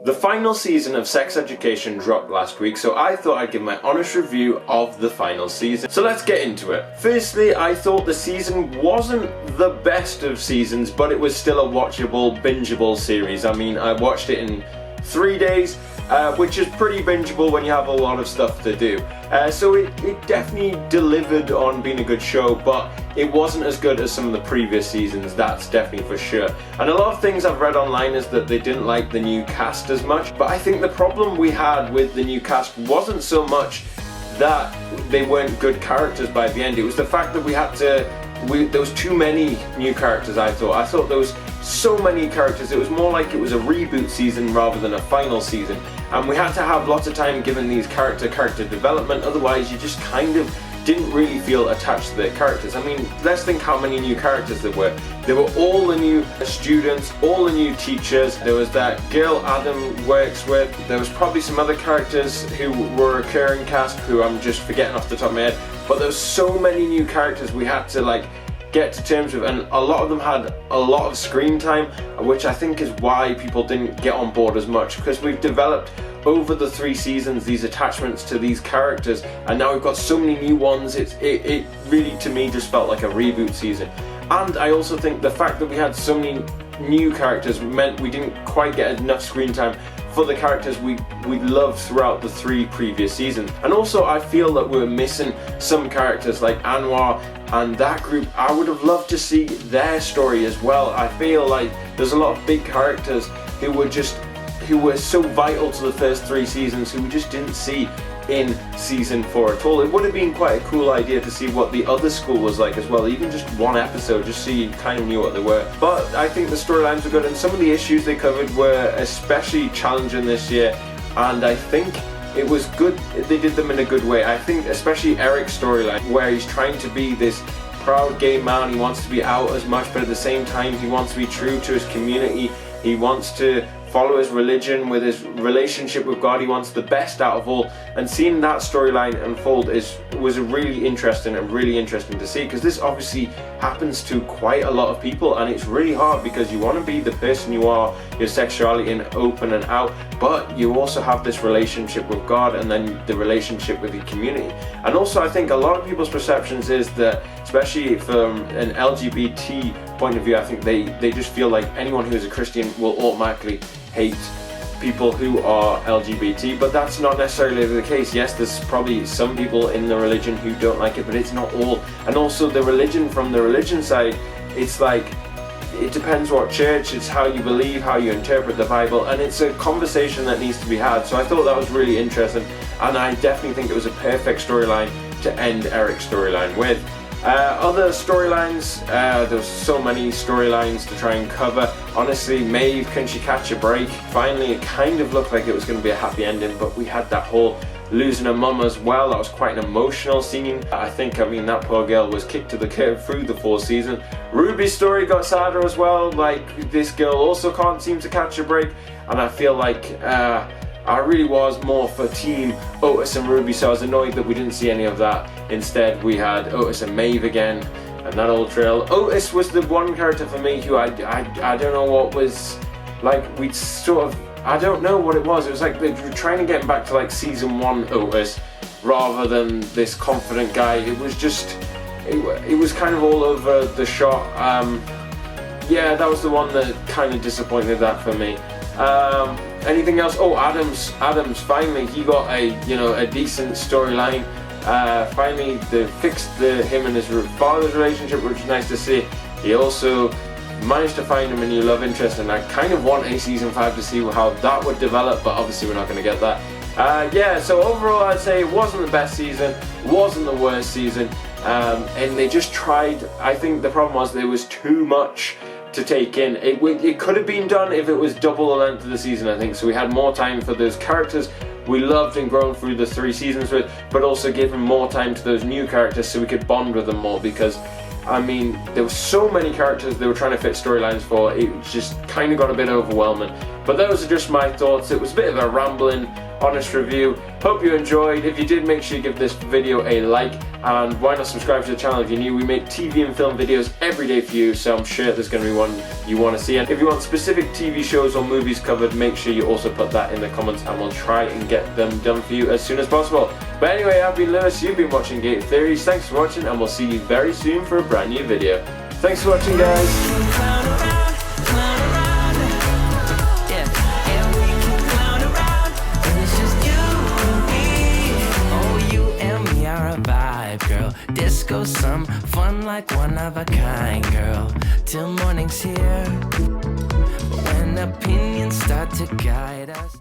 The final season of Sex Education dropped last week, so I thought I'd give my honest review of the final season. So let's get into it. Firstly, I thought the season wasn't the best of seasons, but it was still a watchable, bingeable series. I mean, I watched it in 3 days, which is pretty bingeable when you have a lot of stuff to do. So it definitely delivered on being a good show, but it wasn't as good as some of the previous seasons, that's definitely for sure. And a lot of things I've read online is that they didn't like the new cast as much, but I think the problem we had with the new cast wasn't so much that they weren't good characters by the end, it was the fact that there was too many new characters. I thought there was so many characters. It was more like it was a reboot season rather than a final season, and we had to have lots of time given these character development, otherwise you just kind of didn't really feel attached to their characters. I mean, let's think how many new characters there were. There were all the new students, all the new teachers, there was that girl Adam works with, there was probably some other characters who were a recurring cast who I'm just forgetting off the top of my head, but there was so many new characters we had to get to terms with, and a lot of them had a lot of screen time, which I think is why people didn't get on board as much, because we've developed over the 3 seasons these attachments to these characters, and now we've got so many new ones. It really, to me, just felt like a reboot season. And I also think the fact that we had so many new characters meant we didn't quite get enough screen time for the characters we loved throughout the 3 previous seasons. And also I feel that we're missing some characters like Anwar and that group. I would have loved to see their story as well. I feel like there's a lot of big characters who were so vital to the first 3 seasons who we just didn't see in season 4 at all. It would have been quite a cool idea to see what the other school was like as well, even just one episode, just so you kind of knew what they were. But I think the storylines were good, and some of the issues they covered were especially challenging this year, and I think it was good, they did them in a good way. I think especially Eric's storyline, where he's trying to be this proud gay man, he wants to be out as much, but at the same time he wants to be true to his community, he wants to follow his religion with his relationship with God, he wants the best out of all, and seeing that storyline unfold was really interesting to see, because this obviously happens to quite a lot of people, and it's really hard because you want to be the person you are, your sexuality and open and out, but you also have this relationship with God and then the relationship with the community. And also I think a lot of people's perceptions is that, especially from an LGBT point of view, I think they just feel like anyone who is a Christian will automatically hate people who are LGBT, but that's not necessarily the case. Yes, there's probably some people in the religion who don't like it, but it's not all. And also the religion, from the religion side, it's like, it depends what church, it's how you believe, how you interpret the Bible, and it's a conversation that needs to be had. So I thought that was really interesting, and I definitely think it was a perfect storyline to end Eric's storyline with. Other storylines, there was so many storylines to try and cover. Honestly, Maeve, can she catch a break? Finally, it kind of looked like it was going to be a happy ending, but we had that whole losing her mum as well. That was quite an emotional scene. I mean, that poor girl was kicked to the curb through the 4th season. Ruby's story got sadder as well. Like, this girl also can't seem to catch a break, and I feel like I really was more for team Otis and Ruby, so I was annoyed that we didn't see any of that. Instead, we had Otis and Maeve again, and that old trail. Otis was the one character for me who I don't know what was, like, we'd sort of, I don't know what it was. It was like they were trying to get him back to like season 1 Otis, rather than this confident guy. It was just, it was kind of all over the shot. Yeah, that was the one that kind of disappointed that for me. Anything else? Oh, Adams finally, he got a decent storyline. Finally they fixed him and his father's relationship, which was nice to see. He also managed to find him a new love interest, and I kind of want a season 5 to see how that would develop, but obviously we're not going to get that. Yeah, so overall I'd say it wasn't the best season, wasn't the worst season, and they just tried. I think the problem was there was too much to take in. It could have been done if it was double the length of the season, I think, so we had more time for those characters we loved and grown through the 3 seasons with, but also giving more time to those new characters so we could bond with them more, because I mean, there were so many characters they were trying to fit storylines for, it just kind of got a bit overwhelming. But those are just my thoughts. It was a bit of a rambling, honest review. Hope you enjoyed. If you did, make sure you give this video a like, and why not subscribe to the channel if you're new. We make TV and film videos every day for you, so I'm sure there's going to be one you want to see. And if you want specific TV shows or movies covered, make sure you also put that in the comments, and we'll try and get them done for you as soon as possible. But anyway, I've been Lewis, you've been watching Gated Theories. Thanks for watching, and we'll see you very soon for a brand new video. Thanks for watching, guys. Girl, disco, some fun like one of a kind, girl, till morning's here. But when opinions start to guide us.